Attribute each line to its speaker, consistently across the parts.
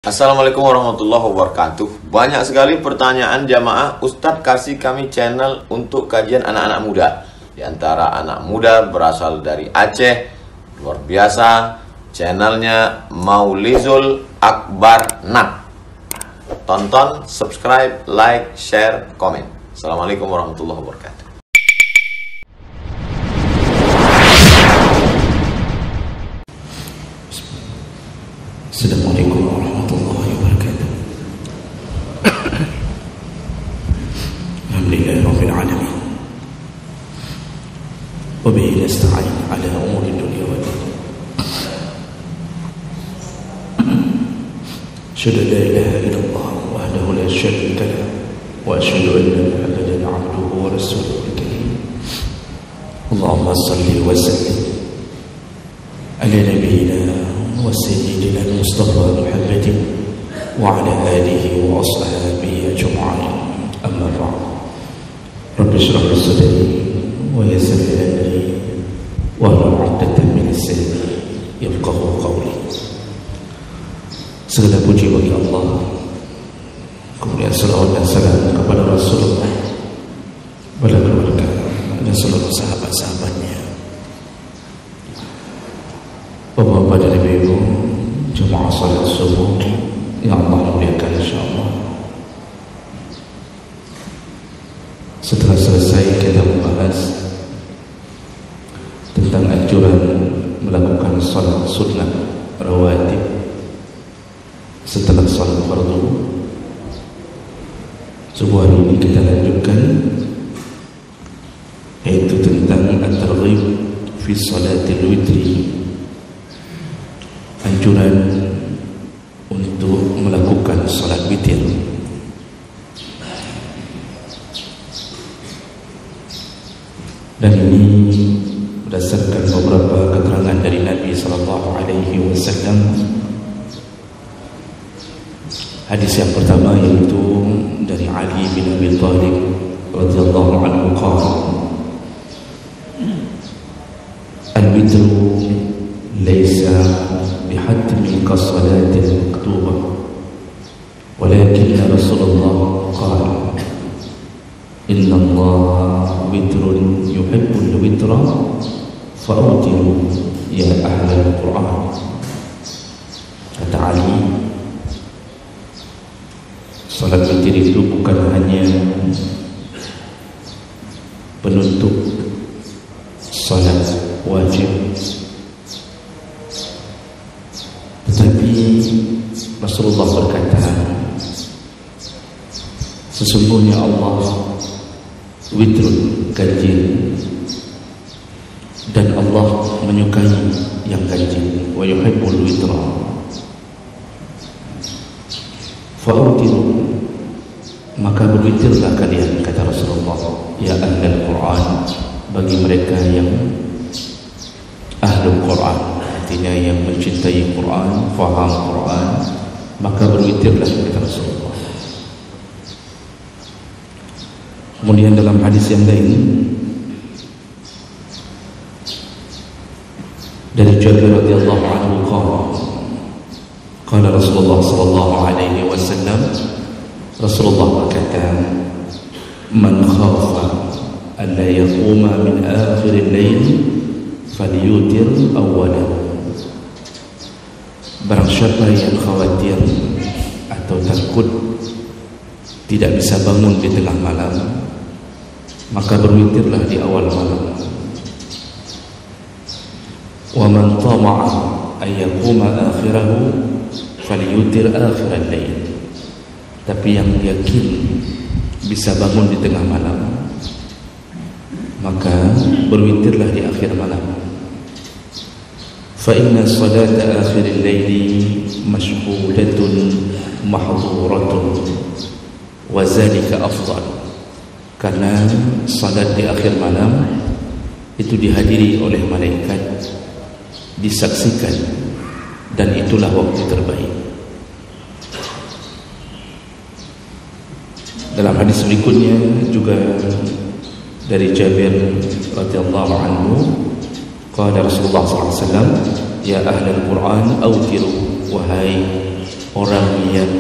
Speaker 1: Assalamualaikum warahmatullahi wabarakatuh. Banyak sekali pertanyaan jamaah, Ustadz kasih kami channel untuk kajian anak-anak muda. Di antara anak muda berasal dari Aceh, luar biasa, channelnya Maulizul Akbar Nak. Tonton, subscribe, like, share, komen. Assalamualaikum warahmatullahi wabarakatuh.
Speaker 2: Assalamualaikum warahmatullahi wabarakatuh. Alhamdulillahi rabbil alamin. Wa bihi nasta'in ala umuri dunya wad din. Asyhadu an la ilaha illallah wahdahu la syarika lahu wa asyhadu anna Muhammadan 'abduhu wa rasuluhu al-karim. Allahumma shalli wa sallim ala nabiyyina وسيدنا المصطفى محمد وعلى آله وأصحابه أجمعين. أما بعد، رب اشرح لي صدري ويسر لي أمري واحلل عقدة من لساني يفقهوا قولي. Segala puji bagi Allah, kemudian salawat dan salam kepada Rasulullah, pada keluarga dan seluruh sahabat-sahabatnya. Bapak-bapak dan ibu-ibu, jemaah salat subuh yang Allah muliakan insyaAllah. Setelah selesai kita membahas tentang anjuran melakukan salat sunnah rawatib setelah salat fardu, sebuah hari ini kita lanjutkan, yaitu tentang at-targhib fi salatil witri, anjuran untuk melakukan salat witir. Dan ini berdasarkan beberapa keterangan dari Nabi sallallahu alaihi wasallam. Hadis yang pertama yaitu dari Ali bin Abi Thalib radhiyallahu anhu qala, al-witru laysa بحتم كالصلاة المكتوبة ولكن رسول الله قال إن الله وتر يحب الوتر فأوتروا يا أهل القرآن. Kata Ali, salat witir itu bukan hanya penutup salat wajib, tetapi Rasulullah berkata, sesungguhnya Allah witrun, ganjil, dan Allah menyukai yang ganjil. Wa yuhibbul witra fa'utiru, maka berwitirlah kalian, kata Rasulullah, ya ahlul Quran, bagi mereka yang ahlul Quran, artinya yang mencintai Quran, faham Quran, maka berwitirlah, kata Rasulullah. Kemudian dalam hadis yang lain dari Jabir radhiyallahu anhu qala Rasulullah sallallahu alaihi wasallam, Rasulullah berkata, man khafa an la yaquma min akhir al-lail falyutir awwalan. Barang siapa yang khawatir atau takut tidak bisa bangun di tengah malam, maka berwitirlah di awal malam. Wa man tama'a an yaquma akhirahu falyutir akhir al-lail. Tapi yang yakin bisa bangun di tengah malam, maka berwitirlah di akhir malam. Fa inna salata akhir al-laili mashhudatun mahduratun wa zalika afdal. Karena salat di akhir malam itu dihadiri oleh malaikat, disaksikan, dan itulah waktu terbaik. Dalam hadis berikutnya juga dari Jabir radhiyallahu anhu, qala Rasulullah sallallahu alaihi wasallam, ya ahlul Quran awtiru, wahai orang yang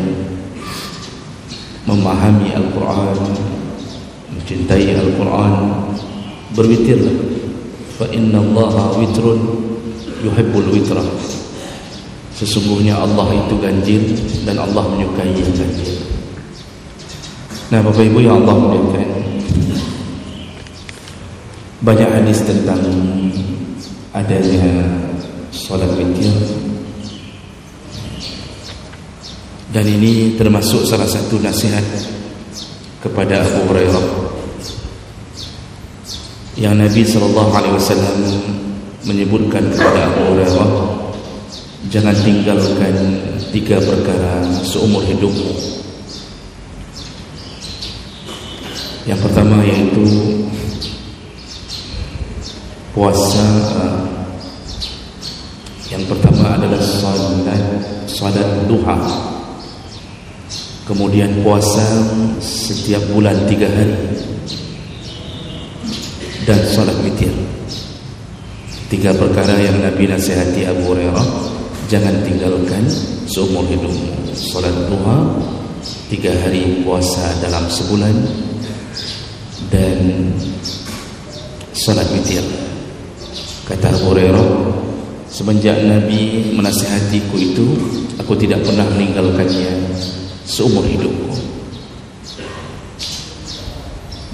Speaker 2: memahami Al-Quran, mencintai Al-Quran, berwitirlah. Fa inna Allaha witrun yuhibbul witra. Sesungguhnya Allah itu ganjil dan Allah menyukai yang ganjil. Nah, Bapak Ibu yang Allah muliakan, banyak hadis tentang adanya salat witir, dan ini termasuk salah satu nasihat kepada Abu Hurairah yang Nabi SAW menyebutkan kepada Abu Hurairah, jangan tinggalkan 3 perkara seumur hidupmu. Yang pertama yaitu puasa. Yang pertama adalah salat duha. Kemudian puasa setiap bulan 3 hari, dan salat witir. 3 perkara yang Nabi nasihati Abu Hurairah, jangan tinggalkan seumur hidupmu. Salat duha 3 hari puasa dalam sebulan, dan salat witir. Kata Abu Hurairah, semenjak Nabi menasihatiku itu, aku tidak pernah meninggalkannya seumur hidupku.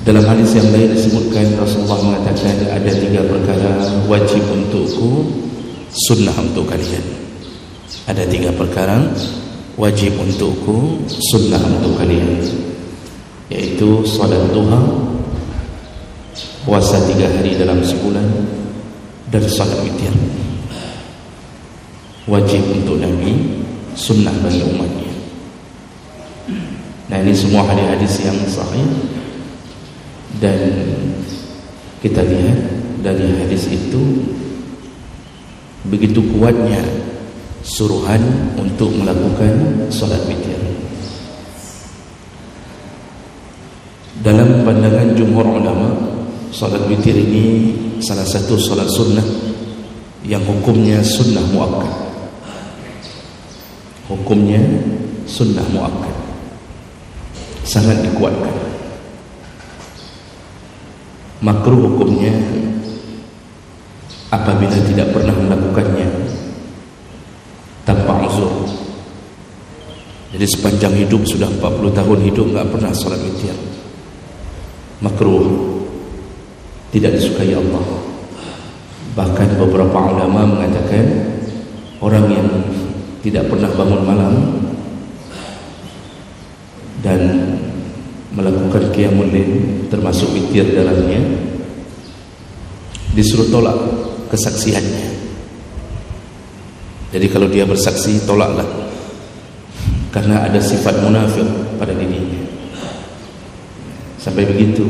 Speaker 2: Dalam hadis yang lain disebutkan, Rasulullah mengatakan ada 3 perkara wajib untukku, sunnah untuk kalian. Ada 3 perkara wajib untukku, sunnah untuk kalian, yaitu salat duha, puasa 3 hari dalam sebulan, dan salat witir. Wajib untuk Nabi, sunnah bagi umatnya. Nah, ini semua hadis-hadis yang sahih, dan kita lihat dari hadis itu begitu kuatnya suruhan untuk melakukan salat witir. Dalam pandangan jumhur ulama, salat witir ini salah satu salat sunnah yang hukumnya sunnah muakkad. Hukumnya sunnah muakkad, sangat dikuatkan. Makruh hukumnya apabila tidak pernah melakukannya tanpa uzur. Jadi sepanjang hidup, sudah 40 tahun hidup enggak pernah salat witir, makruh, tidak disukai Allah. Bahkan beberapa ulama mengatakan orang yang tidak pernah bangun malam dan melakukan qiyamul lail, termasuk witir dalamnya, disuruh tolak kesaksiannya. Jadi kalau dia bersaksi, tolaklah, karena ada sifat munafik pada dirinya. Sampai begitu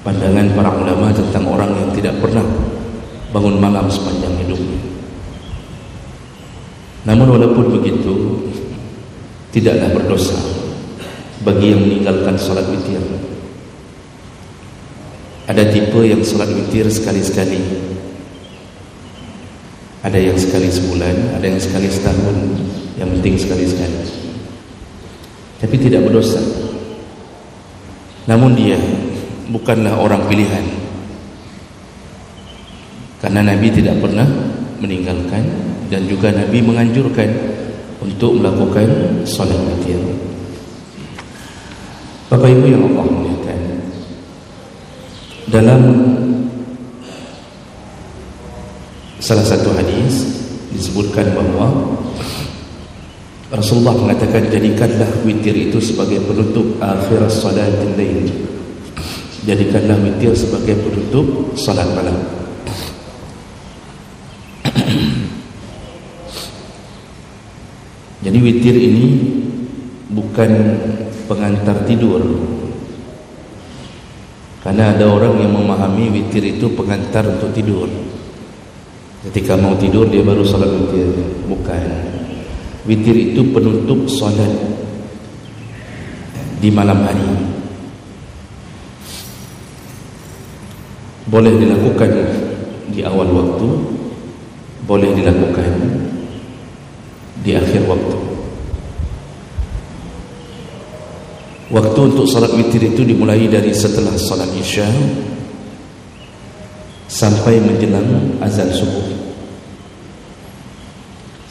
Speaker 2: pandangan para ulama tentang orang yang tidak pernah bangun malam sepanjang hidupnya. Namun walaupun begitu, tidaklah berdosa bagi yang meninggalkan salat witir. Ada tipe yang salat witir sekali-sekali, ada yang sekali sebulan, ada yang sekali setahun, yang penting sekali-sekali, tapi tidak berdosa. Namun dia bukanlah orang pilihan, karena Nabi tidak pernah meninggalkan, dan juga Nabi menganjurkan untuk melakukan salat witir. Bapak Ibu yang Allah muliakan, dalam salah satu hadis disebutkan bahwa Rasulullah mengatakan, jadikanlah witir itu sebagai penutup akhir salatil lail. Jadikanlah witir sebagai penutup salat malam. Jadi witir ini bukan pengantar tidur, karena ada orang yang memahami witir itu pengantar untuk tidur. Ketika mau tidur dia baru salat witir. Bukan. Witir itu penutup salat di malam hari. Boleh dilakukan di awal waktu, boleh dilakukan di akhir waktu. Waktu untuk salat witir itu dimulai dari setelah salat Isya sampai menjelang azan subuh.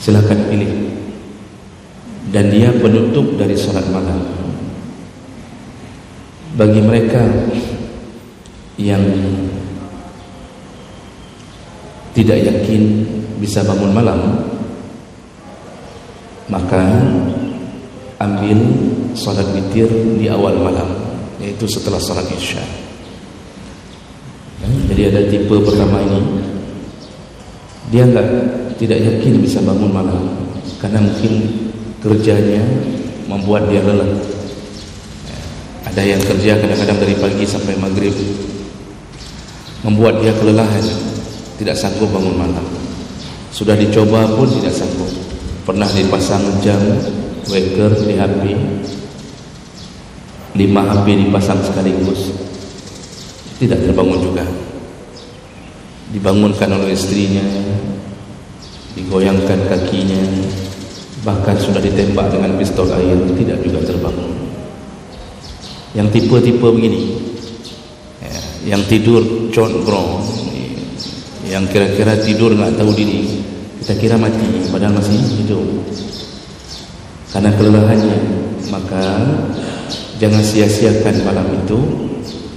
Speaker 2: Silakan pilih. Dan dia penutup dari salat malam. Bagi mereka yang tidak yakin bisa bangun malam, maka ambil salat witir di awal malam, yaitu setelah salat Isya. Jadi ada tipe pertama ini, dia tidak yakin bisa bangun malam karena mungkin kerjanya membuat dia lelah. Ada yang kerja kadang-kadang dari pagi sampai maghrib, membuat dia kelelahan, tidak sanggup bangun malam. Sudah dicoba pun tidak sanggup. Pernah dipasang jam waker di HP, 5 HP dipasang sekaligus, tidak terbangun juga. Dibangunkan oleh istrinya, digoyangkan kakinya, bahkan sudah ditembak dengan pistol air, tidak juga terbangun. Yang tipe-tipe begini, yang tidur condro, yang kira-kira tidur nggak tahu diri, kita kira mati padahal masih hidup karena kelelahannya. Maka jangan sia-siakan malam itu,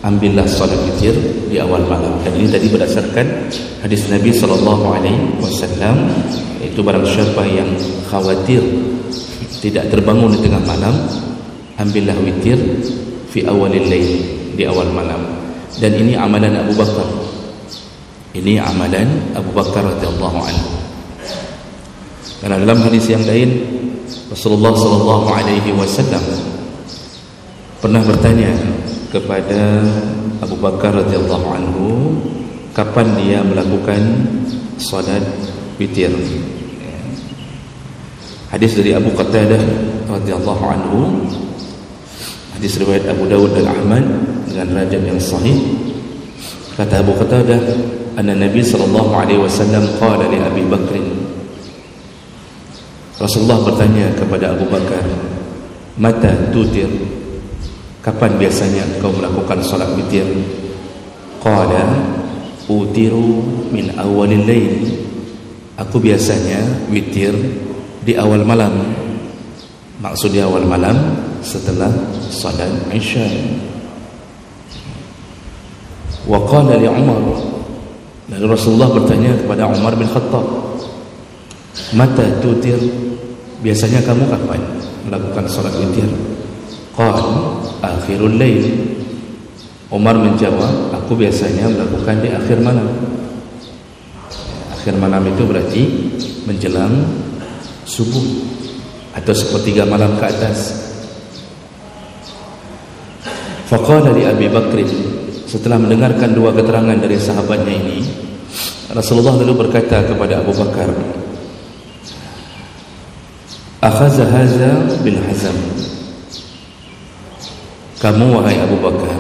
Speaker 2: ambillah salat witir di awal malam. Dan ini tadi berdasarkan hadis Nabi SAW, itu barang siapa yang khawatir tidak terbangun di tengah malam, ambillah witir fi awalil lail, di awal malam. Dan ini amalan Abu Bakar. Ini amalan Abu Bakar radhiyallahu anhu. Karena dalam hadis yang lain, Rasulullah SAW pernah bertanya kepada Abu Bakar radhiyallahu anhu, kapan dia melakukan salat witir. Hadis dari Abu Qatadah radhiyallahu anhu, hadis riwayat Abu Dawud dan Ahmad dengan sanad yang sahih. Kata Abu Qatadah, anna Nabi sallallahu alaihi wasallam qala li Abi Bakr, Rasulullah bertanya kepada Abu Bakar, mata tutir, kapan biasanya engkau melakukan salat witir? Qala utiru min awalil lail, aku biasanya witir di awal malam. Maksudnya awal malam setelah salat Isya. Wa qala li Umar, lalu Rasulullah bertanya kepada Umar bin Khattab, mata tutir, biasanya kamu kapan melakukan salat witir? Qala akhirul lail. Umar menjawab, aku biasanya melakukan di akhir malam. Akhir malam itu berarti menjelang subuh atau sepertiga malam ke atas. Faqala li Abi Bakr, setelah mendengarkan dua keterangan dari sahabatnya ini, Rasulullah lalu berkata kepada Abu Bakar, akhaza haza bil hazam, kamu wahai Abu Bakar,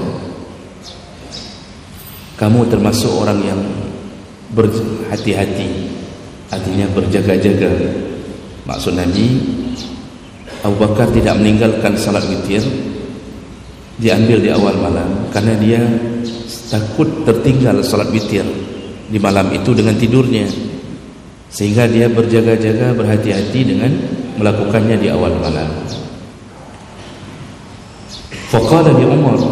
Speaker 2: kamu termasuk orang yang berhati-hati, artinya berjaga-jaga. Maksud Nabi, Abu Bakar tidak meninggalkan salat witir, diambil di awal malam karena dia takut tertinggal salat witir di malam itu dengan tidurnya, sehingga dia berjaga-jaga, berhati-hati dengan melakukannya di awal malam. Faqala li Umar,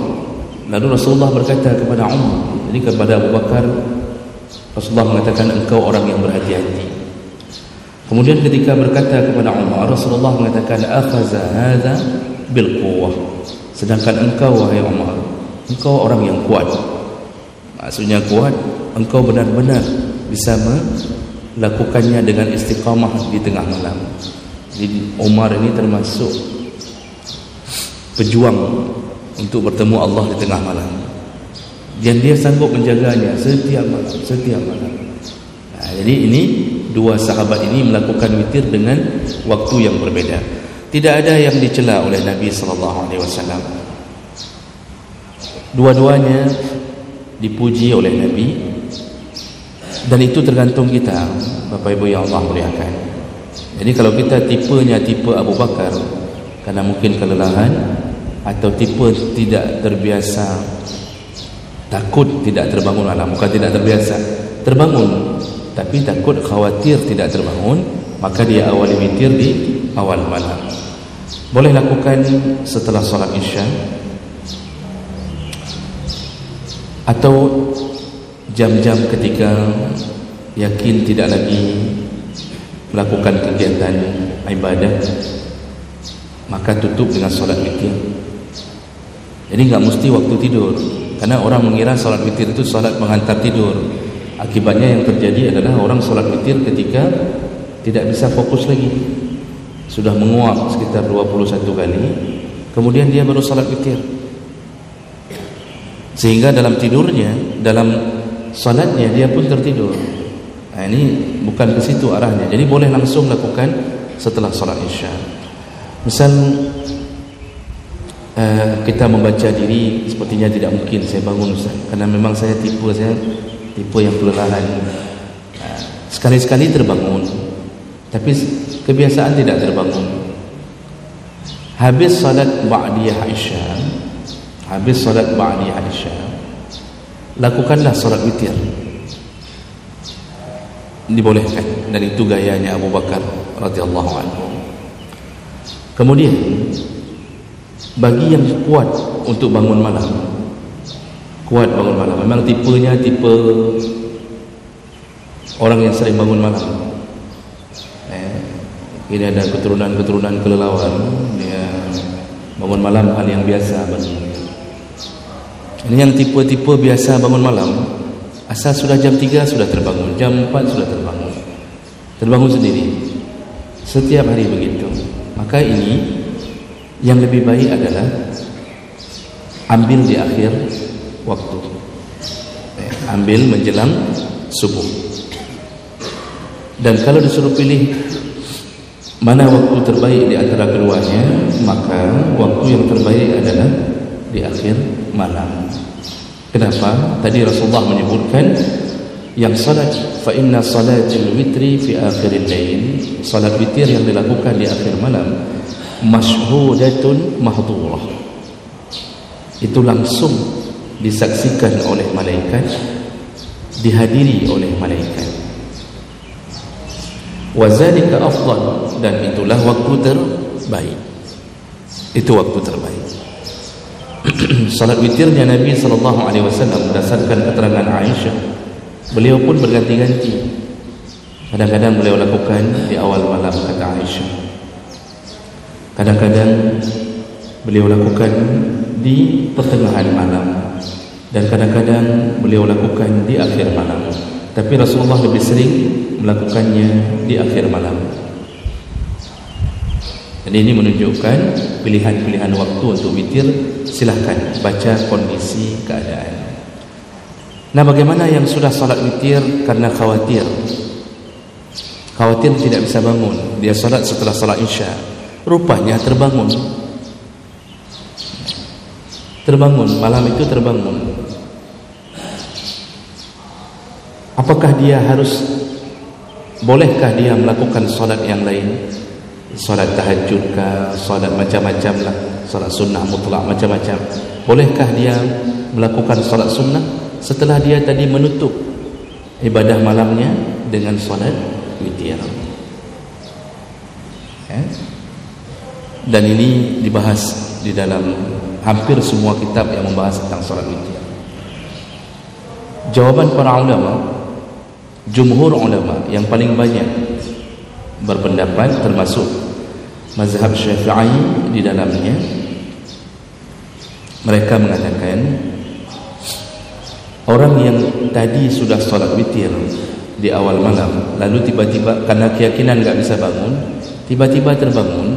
Speaker 2: lalu Rasulullah berkata kepada Umar, jadi kepada Abu Bakar, Rasulullah mengatakan engkau orang yang berhati-hati. Kemudian ketika berkata kepada Umar, Rasulullah mengatakan akhaza hadza bil quwwah, sedangkan engkau wahai Umar, engkau orang yang kuat. Maksudnya kuat, engkau benar-benar bisa melakukannya dengan istiqamah di tengah malam. Jadi Umar ini termasuk pejuang untuk bertemu Allah di tengah malam, dan dia sanggup menjaganya setiap malam. Jadi ini dua sahabat ini melakukan witir dengan waktu yang berbeda. Tidak ada yang dicela oleh Nabi SAW. Dua-duanya dipuji oleh Nabi, dan itu tergantung kita, Bapak Ibu yang Allah muliakan. Jadi kalau kita tipenya tipe Abu Bakar karena mungkin kelelahan, atau tipe tidak terbiasa, takut tidak terbangun malam, bukan tidak terbiasa, terbangun tapi takut khawatir tidak terbangun, maka dia awali witir di awal malam. Boleh lakukan setelah solat Isya atau jam-jam ketika yakin tidak lagi melakukan kegiatan ibadah, maka tutup dengan solat witir. Jadi enggak mesti waktu tidur, karena orang mengira solat witir itu solat menghantar tidur. Akibatnya yang terjadi adalah orang solat witir ketika tidak bisa fokus lagi, sudah menguap sekitar 21 kali, kemudian dia baru solat witir, sehingga dalam tidurnya, dalam solatnya dia pun tertidur. Nah, ini bukan ke situ arahnya. Jadi boleh langsung lakukan setelah solat Isya. Misal kita membaca diri, sepertinya tidak mungkin saya bangun Ustaz, karena memang saya tipe yang kelelahan. Sekali-sekali terbangun, tapi kebiasaan tidak terbangun. Habis salat ba'diyah Isya, lakukanlah salat witir. Dibolehkan, dan itu gayanya Abu Bakar radhiyallahu anhu. Kemudian bagi yang kuat untuk bangun malam, memang tipenya tipe orang yang sering bangun malam, ini ada keturunan kelelawar, dia bangun malam hal yang biasa bagi. Ini yang tipe-tipe biasa bangun malam, asal sudah jam 3 sudah terbangun, jam 4 sudah terbangun sendiri, setiap hari begitu. Maka ini yang lebih baik adalah ambil di akhir waktu, ambil menjelang subuh. Dan kalau disuruh pilih mana waktu terbaik di antara keduanya, maka waktu yang terbaik adalah di akhir malam. Kenapa? Tadi Rasulullah menyebutkan yang salat, fa inna salatul witri fi akhiril lail, salat witir yang dilakukan di akhir malam, masyhudatun mahdhurah, itu langsung disaksikan oleh malaikat, dihadiri oleh malaikat. Wa zalika afdal, dan itulah waktu terbaik. Itu waktu terbaik. Salat witirnya Nabi SAW berdasarkan keterangan Aisyah, beliau pun berganti-ganti. Kadang-kadang beliau lakukan di awal malam, kata Aisyah. Kadang-kadang beliau lakukan di pertengahan malam, dan kadang-kadang beliau lakukan di akhir malam. Tapi Rasulullah lebih sering melakukannya di akhir malam. Dan ini menunjukkan pilihan-pilihan waktu untuk witir. Silahkan baca kondisi keadaan. Nah, bagaimana yang sudah salat witir karena khawatir tidak bisa bangun, dia salat setelah salat Isya, rupanya terbangun malam itu, terbangun. Apakah dia bolehkah dia melakukan salat yang lain, salat tahajud kah, salat macam-macam lah, salat sunnah mutlak macam-macam? Bolehkah dia melakukan salat sunnah setelah dia tadi menutup ibadah malamnya dengan salat witir? Dan ini dibahas di dalam hampir semua kitab yang membahas tentang salat witir. Jawaban para ulama, jumhur ulama yang paling banyak berpendapat, termasuk mazhab Syafi'i di dalamnya, mereka mengatakan orang yang tadi sudah salat witir di awal malam, lalu tiba-tiba karena keyakinan enggak bisa bangun, tiba-tiba terbangun,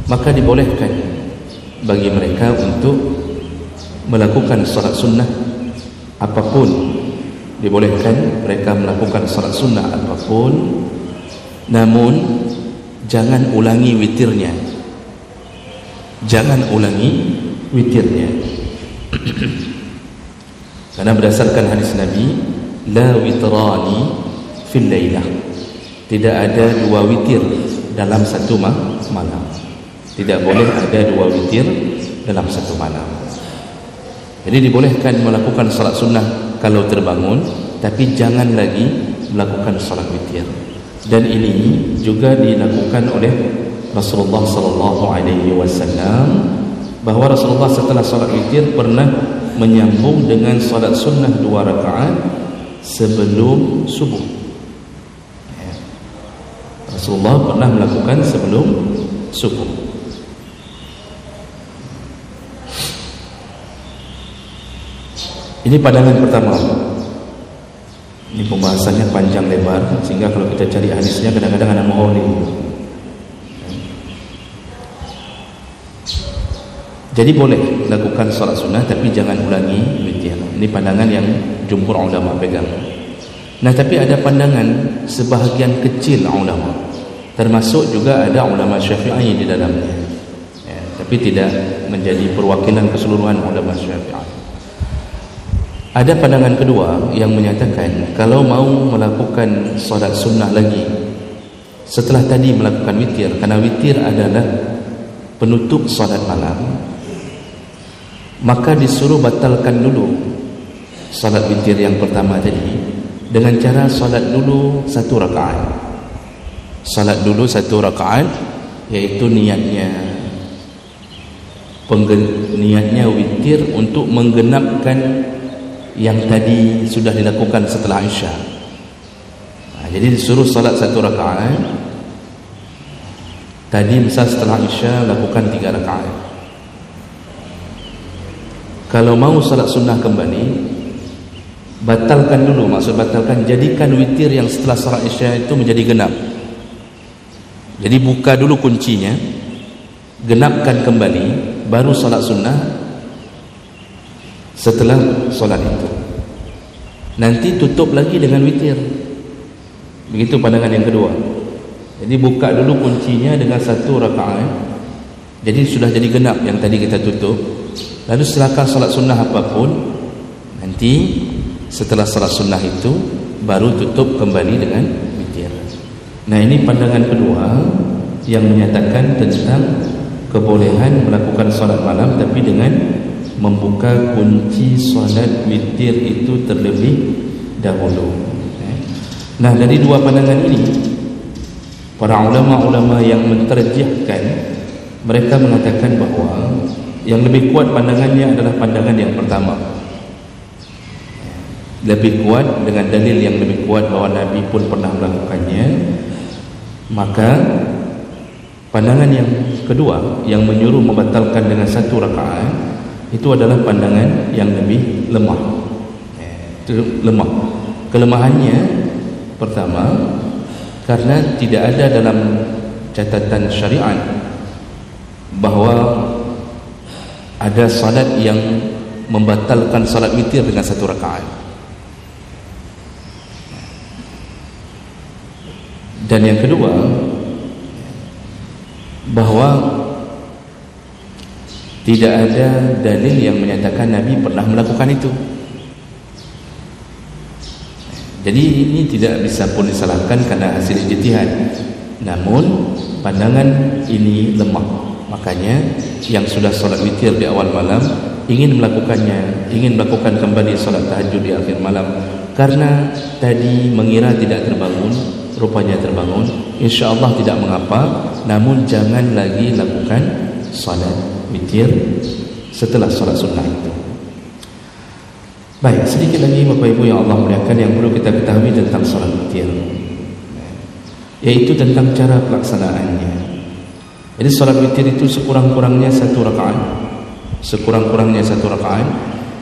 Speaker 2: maka dibolehkan bagi mereka untuk melakukan salat sunnah apapun. Dibolehkan mereka melakukan salat sunnah apapun, namun jangan ulangi witirnya. Karena berdasarkan hadis Nabi, la witrani fil lailah, tidak ada dua witir dalam satu malam. Tidak boleh ada 2 witir dalam satu malam. Jadi dibolehkan melakukan salat sunnah kalau terbangun, tapi jangan lagi melakukan salat witir. Dan ini juga dilakukan oleh Rasulullah sallallahu alaihi wasallam, bahawa Rasulullah setelah salat witir pernah menyambung dengan salat sunnah 2 rakaat sebelum subuh. Rasulullah pernah melakukan sebelum subuh. Ini pandangan pertama. Ini pembahasannya panjang lebar, sehingga kalau kita cari hadisnya kadang-kadang ada mohon. Jadi boleh lakukan salat sunnah, tapi jangan ulangi witir. Ini pandangan yang jumhur ulama pegang. Nah, tapi ada pandangan sebahagian kecil ulama, termasuk juga ada ulama Syafi'i di dalamnya, tapi tidak menjadi perwakilan keseluruhan ulama Syafi'i. Ada pandangan kedua yang menyatakan kalau mau melakukan salat sunnah lagi setelah tadi melakukan witir, karena witir adalah penutup salat malam, maka disuruh batalkan dulu salat witir yang pertama tadi dengan cara salat dulu 1 rakaat. Salat dulu 1 rakaat, iaitu niatnya witir untuk menggenapkan yang tadi sudah dilakukan setelah Isya. Jadi disuruh salat 1 rakaat. Tadi misal setelah Isya lakukan 3 rakaat. Kalau mau salat sunnah kembali, batalkan dulu. Maksud batalkan, jadikan witir yang setelah salat Isya itu menjadi genap. Jadi buka dulu kuncinya, genapkan kembali, baru salat sunnah setelah solat itu. Nanti tutup lagi dengan witir. Begitu pandangan yang kedua. Jadi buka dulu kuncinya dengan 1 rakaat, jadi sudah jadi genap yang tadi kita tutup. Lalu silakan solat sunnah apapun, nanti setelah solat sunnah itu baru tutup kembali dengan witir. Nah, ini pandangan kedua yang menyatakan tentang kebolehan melakukan solat malam, tapi dengan membuka kunci solat witir itu terlebih dahulu. Nah, dari 2 pandangan ini, para ulama-ulama yang menterjihkan, mereka mengatakan bahawa yang lebih kuat pandangannya adalah pandangan yang pertama. Lebih kuat, dengan dalil yang lebih kuat bahawa Nabi pun pernah melakukannya. Maka pandangan yang kedua yang menyuruh membatalkan dengan 1 rakaat itu adalah pandangan yang lebih lemah. Itu lemah. Kelemahannya pertama, karena tidak ada dalam catatan syariat bahawa ada salat yang membatalkan salat witir dengan 1 rakaat. Dan yang kedua, bahawa tidak ada dalil yang menyatakan Nabi pernah melakukan itu. Jadi ini tidak bisa pun disalahkan karena hasil ijtihad. Namun pandangan ini lemah. Makanya yang sudah solat witir di awal malam ingin melakukannya, ingin melakukan kembali solat tahajud di akhir malam, karena tadi mengira tidak terbangun, rupanya terbangun. InsyaAllah tidak mengapa, namun jangan lagi lakukan solat witir setelah solat sunnah itu. Baik, sedikit lagi Bapak Ibu yang Allah muliakan yang perlu kita ketahui tentang solat witir, yaitu tentang cara pelaksanaannya. Jadi solat witir itu sekurang-kurangnya 1 rakaat. Sekurang-kurangnya 1 rakaat,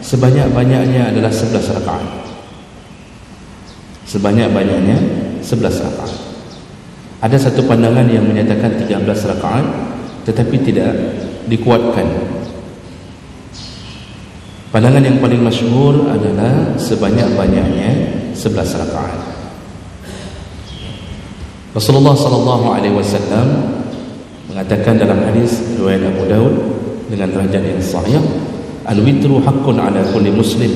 Speaker 2: sebanyak-banyaknya adalah 11 rakaat. Sebanyak-banyaknya 11 rakaat. Ada satu pandangan yang menyatakan 13 rakaat, tetapi tidak dikuatkan. Pandangan yang paling masyhur adalah sebanyak-banyaknya 11 rakaat. Rasulullah sallallahu alaihi wasallam mengatakan dalam hadis riwayat Abu Daud dengan derajat yang sahih, al-witru haqqun ala kulli muslim.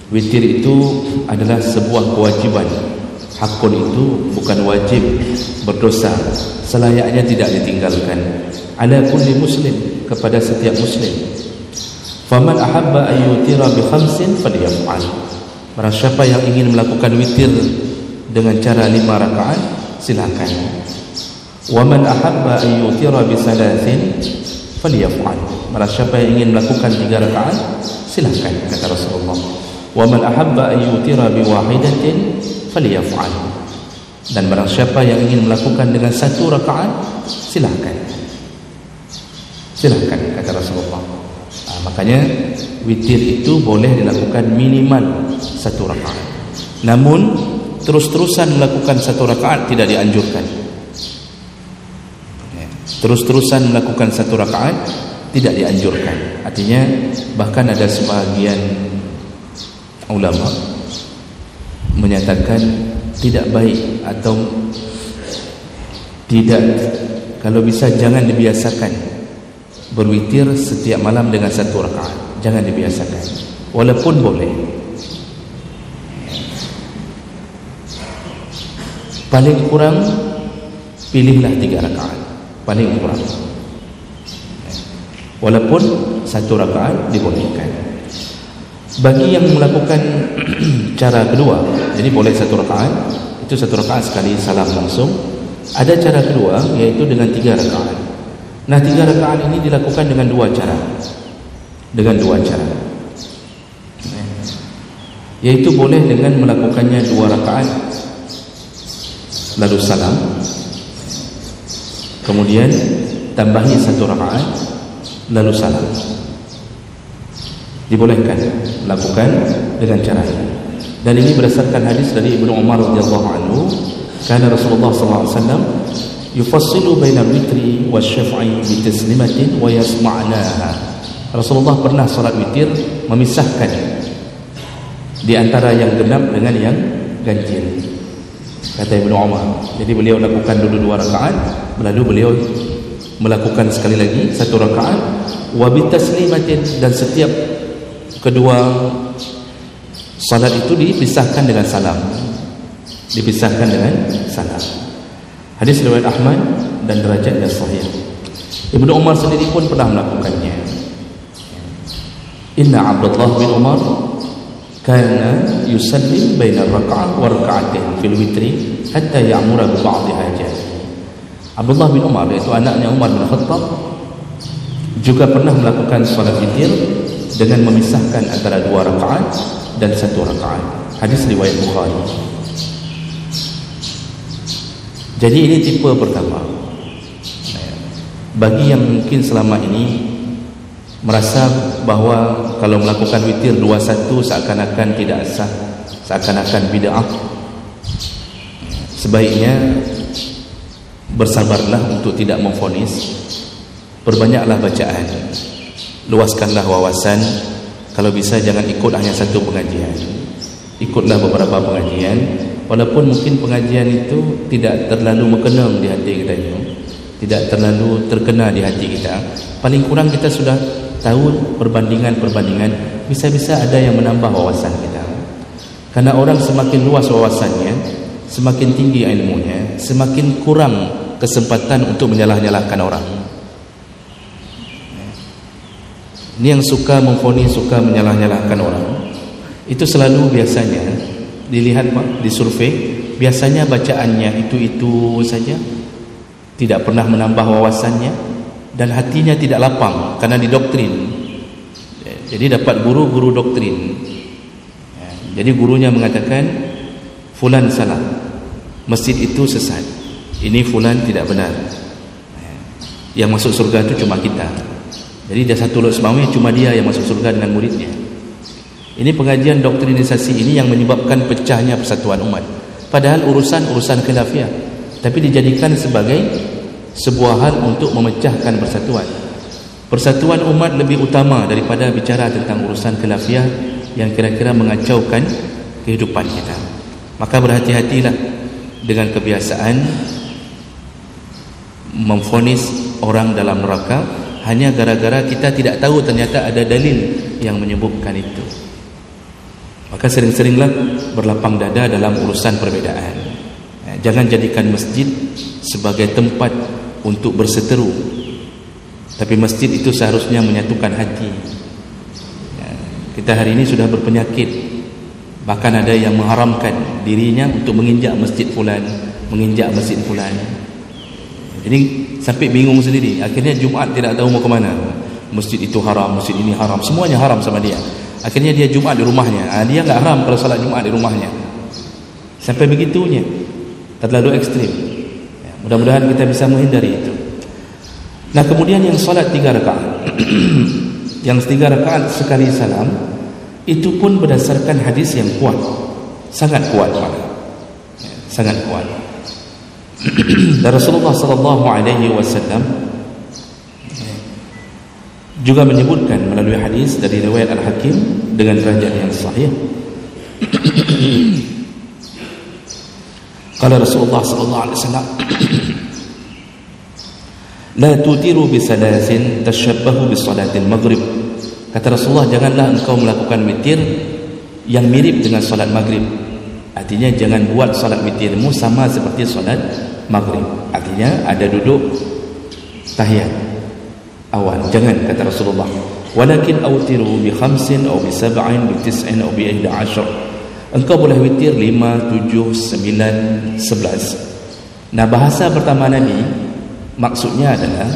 Speaker 2: Witir itu adalah sebuah kewajiban Hakun itu bukan wajib berdosa, selayaknya tidak ditinggalkan. Ala kulli muslim, kepada setiap muslim. Faman ahabba an yutira bi khamsin falyaf'al. Barang siapa yang ingin melakukan witir dengan cara 5 rakaat, silakan. Wa man ahabba an yutira bi salasin falyaf'al. Barang siapa yang ingin melakukan 3 rakaat, silakan, kata Rasulullah. Wa man ahabba an yutira bi wahidatin falyaf'al. Dan barang siapa yang ingin melakukan dengan 1 rakaat, silakan. Silakan, kata Rasulullah. Makanya witir itu boleh dilakukan minimal 1 rakaat. Namun terus-terusan melakukan 1 rakaat tidak dianjurkan. Terus-terusan melakukan 1 rakaat tidak dianjurkan. Artinya bahkan ada sebahagian ulama menyatakan tidak baik atau tidak, kalau bisa jangan dibiasakan berwitir setiap malam dengan 1 rakaat. Jangan dibiasakan, walaupun boleh. Paling kurang pilihlah 3 rakaat, paling kurang. Walaupun 1 rakaat dibolehkan. Bagi yang melakukan cara kedua, jadi boleh 1 rakaat, itu 1 rakaat sekali salam langsung. Ada cara kedua, yaitu dengan 3 rakaat. Nah, 3 rakaat ini dilakukan dengan 2 cara. Dengan 2 cara. Yaitu boleh dengan melakukannya 2 rakaat lalu salam, kemudian tambahi 1 rakaat lalu salam. Dibolehkan lakukan dengan cara ini. Dan ini berdasarkan hadis dari Ibnu Umar radhiyallahu anhu, kana Rasulullah sallallahu alaihi wasallam yufassilu baina al-witri wasyaf'i bi taslimatin wa yasma'naha. Rasulullah pernah salat witir memisahkan di antara yang genap dengan yang ganjil, kata Ibnu Umar. Jadi beliau lakukan dulu 2 rakaat, lalu beliau melakukan sekali lagi 1 rakaat wa bi taslimatin, dan setiap kedua salat itu dipisahkan dengan salam. Dipisahkan dengan salam. Hadis riwayat Ahmad dan derajatnya sahih. Ibnu Umar sendiri pun pernah melakukannya. Inna Abdullah bin Umar kana yusallim baina raka'ah wa raka'atain fil witri hatta ya'mura bi ba'd hajat. Abdullah bin Umar, yaitu anaknya Umar bin Khattab, juga pernah melakukan salat witir dengan memisahkan antara 2 rakaat dan 1 rakaat. Hadis riwayat Bukhari. Jadi ini tipe pertama. Bagi yang mungkin selama ini merasa bahawa kalau melakukan witir 2-1 seakan-akan tidak sah, seakan-akan bid'ah, sebaiknya bersabarlah untuk tidak memvonis. Perbanyaklah bacaan, luaskanlah wawasan. Kalau bisa jangan ikut hanya 1 pengajian, ikutlah beberapa pengajian. Walaupun mungkin pengajian itu tidak terlalu mengenang di hati kita, tidak terlalu terkena di hati kita, paling kurang kita sudah tahu perbandingan-perbandingan. Bisa-bisa ada yang menambah wawasan kita. Karena orang semakin luas wawasannya, semakin tinggi ilmunya, semakin kurang kesempatan untuk menyalah-nyalahkan orang. Ini yang suka memvonis, suka menyalah-nyalahkan orang, itu selalu biasanya dilihat di survei, biasanya bacaannya itu saja, tidak pernah menambah wawasannya, dan hatinya tidak lapang karena didoktrin. Jadi dapat guru doktrin. Jadi gurunya mengatakan fulan salah, masjid itu sesat, ini fulan tidak benar, yang masuk surga itu cuma kita. Jadi dia satu lot semawai, cuma dia yang masuk surga dengan muridnya. Ini pengajian doktrinisasi ini yang menyebabkan pecahnya persatuan umat. Padahal urusan khilafiyah, tapi dijadikan sebagai sebuah hal untuk memecahkan persatuan. Persatuan umat lebih utama daripada bicara tentang urusan khilafiyah yang kira-kira mengacaukan kehidupan kita. Maka berhati-hatilah dengan kebiasaan memvonis orang dalam neraka hanya gara-gara kita tidak tahu ternyata ada dalil yang menyebutkan itu. Maka sering-seringlah berlapang dada dalam urusan perbedaan. Jangan jadikan masjid sebagai tempat untuk berseteru, tapi masjid itu seharusnya menyatukan hati. Kita hari ini sudah berpenyakit, bahkan ada yang mengharamkan dirinya untuk menginjak masjid fulan, menginjak masjid fulan. Jadi sampai bingung sendiri. Akhirnya Jumaat tidak tahu mau ke mana. Masjid itu haram, masjid ini haram, semuanya haram sama dia. Akhirnya dia Jumaat di rumahnya. Dia enggak haram kalau salat Jumaat di rumahnya. Sampai begitunya, terlalu ekstrim. Mudah-mudahan kita bisa menghindari itu. Nah, kemudian yang salat 3 rakaat yang 3 rakaat sekali salam, itu pun berdasarkan hadis yang kuat, sangat kuat malah, sangat kuat. Dan Rasulullah sallallahu alaihi wasallam juga menyebutkan melalui hadis dari riwayat Al-Hakim dengan derajat yang sahih. Qala Rasulullah sallallahu alaihi wasallam, la tutiru bi salasin tashabbahu bi salatil maghrib. Kata Rasulullah, janganlah engkau melakukan witir yang mirip dengan salat maghrib. Artinya jangan buat salat witirmu sama seperti salat maghrib. Artinya ada duduk tahiyat awal, jangan, kata Rasulullah. Walakin autiru bi 5 atau bi 7 bi 9 atau bi 11. Engkau boleh witir 5, 7, 9, 11. Nah, bahasa pertama Nabi maksudnya adalah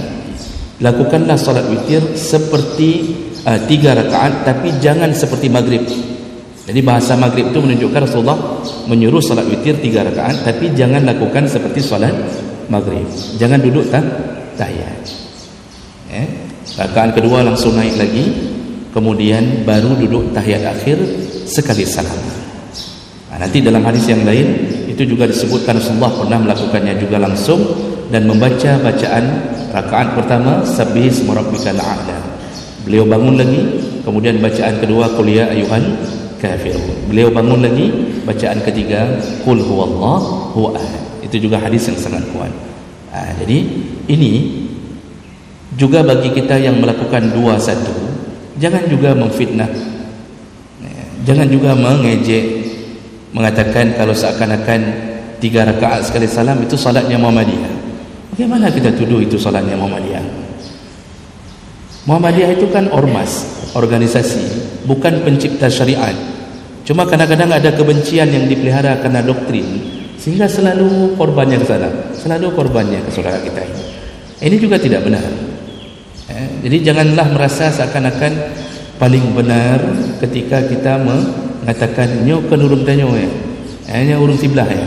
Speaker 2: lakukanlah salat witir seperti 3 rakaat, tapi jangan seperti maghrib. Jadi bahasa maghrib itu menunjukkan Rasulullah menyuruh salat witir 3 rakaat, tapi jangan lakukan seperti salat maghrib. Jangan duduk tahiyat. Rakaat kedua langsung naik lagi, kemudian baru duduk tahiyat akhir sekali salam. Nanti dalam hadis yang lain itu juga disebutkan Rasulullah pernah melakukannya juga langsung dan membaca bacaan rakaat pertama Sabbih isma rabbikal a'la. Beliau bangun lagi, kemudian bacaan kedua Qul ya ayyuhal kafirun. Beliau bangun lagi, bacaan ketiga Qul huwallahu ahad. Itu juga hadis yang sangat kuat. Jadi ini juga bagi kita yang melakukan 2-1, jangan juga memfitnah, jangan juga mengejek, mengatakan kalau seakan-akan 3 rakaat sekali salam itu salatnya Muhammadiyah. Bagaimana kita tuduh itu salatnya Muhammadiyah? Muhammadiyah itu kan ormas, organisasi, bukan pencipta syariat. Cuma kadang-kadang ada kebencian yang dipelihara karena doktrin, sehingga selalu korbannya ke sana, selalu korbannya ke saudara kita ini. Ini juga tidak benar. Jadi janganlah merasa seakan-akan paling benar ketika kita mengatakan nyo kan urung tanyo ya. Hanya urung sebelah ya.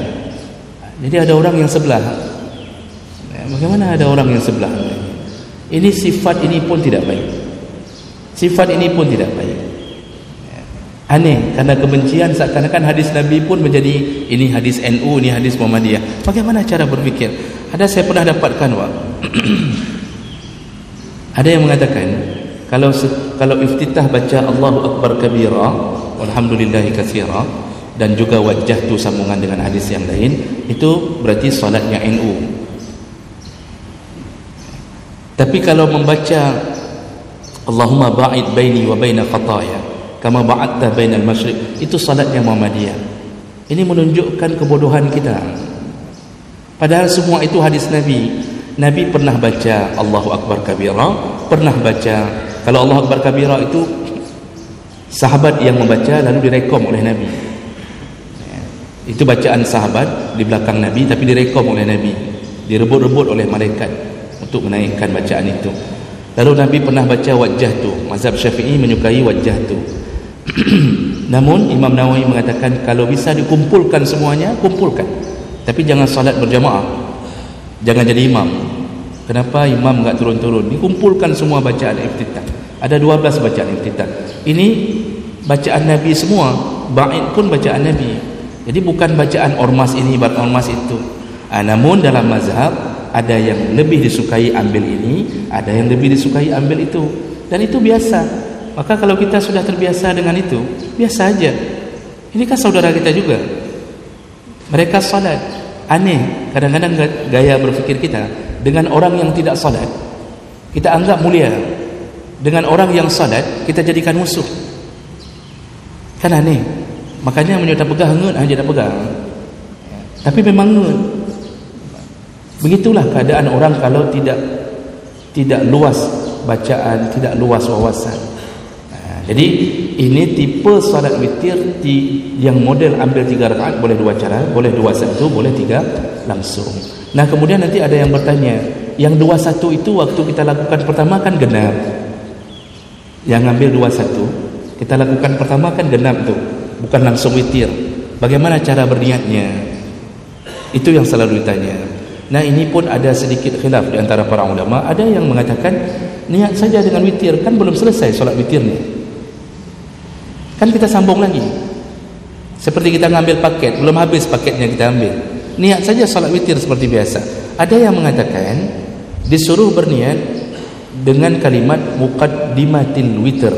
Speaker 2: Jadi ada orang yang sebelah. Bagaimana ada orang yang sebelah? Ini sifat ini pun tidak baik. Sifat ini pun tidak baik. Aneh, karena kebencian seakan-akan hadis Nabi pun menjadi ini hadis NU, ini hadis Muhammadiyah. Bagaimana cara berfikir? Ada saya pernah dapatkan ada yang mengatakan kalau iftitah baca Allahu Akbar kabira walhamdulillahi katsira dan juga wajjahtu sambungan dengan hadis yang lain, itu berarti salatnya NU. Tapi kalau membaca Allahumma ba'id baini wa baina khataaya kama ba'adta bainal masyriq, itu salatnya Muhammadiyah. Ini menunjukkan kebodohan kita. Padahal semua itu hadis Nabi. Nabi pernah baca Allahu Akbar kabira, pernah baca, kalau Allahu Akbar kabira itu sahabat yang membaca lalu direkom oleh Nabi. Itu bacaan sahabat di belakang Nabi tapi direkom oleh Nabi, direbut-rebut oleh malaikat untuk menaikkan bacaan itu. Lalu Nabi pernah baca wajjahtu. Mazhab Syafi'i menyukai wajjahtu. Namun Imam Nawawi mengatakan kalau bisa dikumpulkan semuanya, kumpulkan. Tapi jangan salat berjamaah. Jangan jadi imam. Kenapa imam enggak turun-turun? Dikumpulkan semua bacaan iftitah. Ada 12 bacaan iftitah. Ini bacaan Nabi semua. Ba'id pun bacaan Nabi. Jadi bukan bacaan ormas ini, ormas itu. Namun dalam mazhab ada yang lebih disukai ambil ini, ada yang lebih disukai ambil itu. Dan itu biasa. Maka kalau kita sudah terbiasa dengan itu, biasa aja. Ini kan saudara kita juga. Mereka salat. Aneh kadang-kadang gaya berfikir kita dengan orang yang tidak salat kita anggap mulia, dengan orang yang salat kita jadikan musuh. Kan aneh. Makanya menyudah pegang hangit aja dah pegang. Tapi memang begitulah keadaan orang kalau tidak luas bacaan, tidak luas wawasan. Jadi ini tipe salat witir yang model ambil 3 rakaat, boleh 2 cara, boleh 2-1, boleh 3 langsung. Nah kemudian nanti ada yang bertanya, yang 2-1 itu waktu kita lakukan pertama kan genap, yang ambil 2-1 kita lakukan pertama kan genap tuh, bukan langsung witir. Bagaimana cara berniatnya? Itu yang selalu ditanya. Nah ini pun ada sedikit khilaf di antara para ulama. Ada yang mengatakan niat saja dengan witir, kan belum selesai solat witirnya, kan kita sambung lagi. Seperti kita ngambil paket, belum habis paketnya kita ambil, niat saja solat witir seperti biasa. Ada yang mengatakan disuruh berniat dengan kalimat muqaddimatil witir,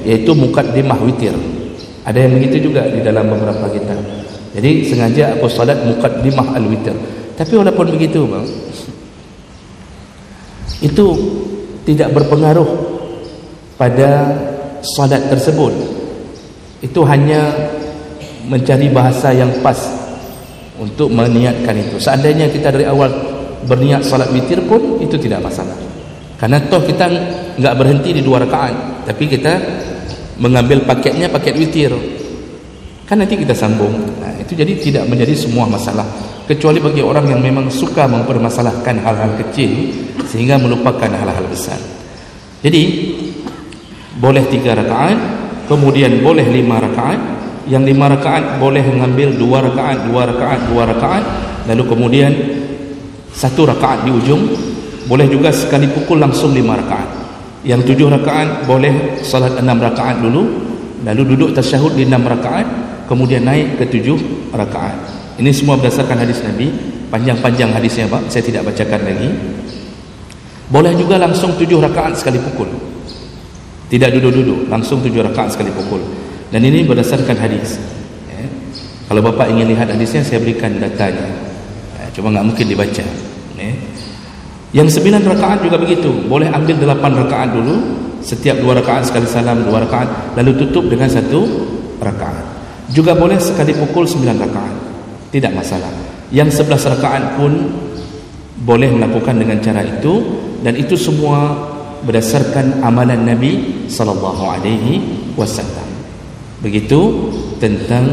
Speaker 2: yaitu muqaddimah witir. Ada yang begitu juga di dalam beberapa kitab. Jadi sengaja aku salat muqaddimah al-witir. Tapi walaupun begitu bang, itu tidak berpengaruh pada salat tersebut. Itu hanya mencari bahasa yang pas untuk meniatkan itu. Seandainya kita dari awal berniat salat witir pun itu tidak masalah, karena toh kita enggak berhenti di 2 rakaat, tapi kita mengambil paketnya paket witir, kan nanti kita sambung. Nah itu jadi tidak menjadi semua masalah, kecuali bagi orang yang memang suka mempermasalahkan hal-hal kecil sehingga melupakan hal-hal besar. Jadi boleh 3 rakaat, kemudian boleh 5 rakaat. Yang 5 rakaat boleh mengambil 2 rakaat, 2 rakaat, 2 rakaat, lalu kemudian 1 rakaat di ujung. Boleh juga sekali pukul langsung 5 rakaat. Yang 7 rakaat boleh salat 6 rakaat dulu, lalu duduk tasyahud di 6 rakaat, kemudian naik ke 7 rakaat. Ini semua berdasarkan hadis Nabi. Panjang-panjang hadisnya Pak, saya tidak bacakan lagi. Boleh juga langsung 7 rakaat sekali pukul, tidak duduk-duduk, langsung 7 rakaat sekali pukul. Dan ini berdasarkan hadis. Kalau Bapak ingin lihat hadisnya, saya berikan datanya. Cuma nggak mungkin dibaca. Yang 9 rakaat juga begitu. Boleh ambil 8 rakaat dulu, setiap 2 rakaat sekali salam 2 rakaat, lalu tutup dengan 1 rakaat. Juga boleh sekali pukul 9 rakaat, tidak masalah. Yang 11 rakaat pun boleh melakukan dengan cara itu, dan itu semua berdasarkan amalan Nabi sallallahu alaihi wasallam. Begitu tentang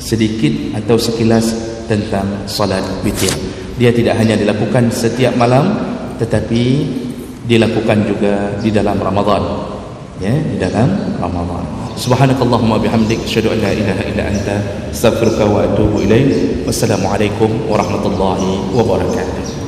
Speaker 2: sedikit atau sekilas tentang salat witir. Dia tidak hanya dilakukan setiap malam, tetapi dilakukan juga di dalam Ramadan, ya, di dalam Ramadan. Subhanakallahumma bihamdik, asyhadu an la ilaha illa anta, astaghfiruka wa atubu ilaik. Wassalamualaikum warahmatullahi wabarakatuh.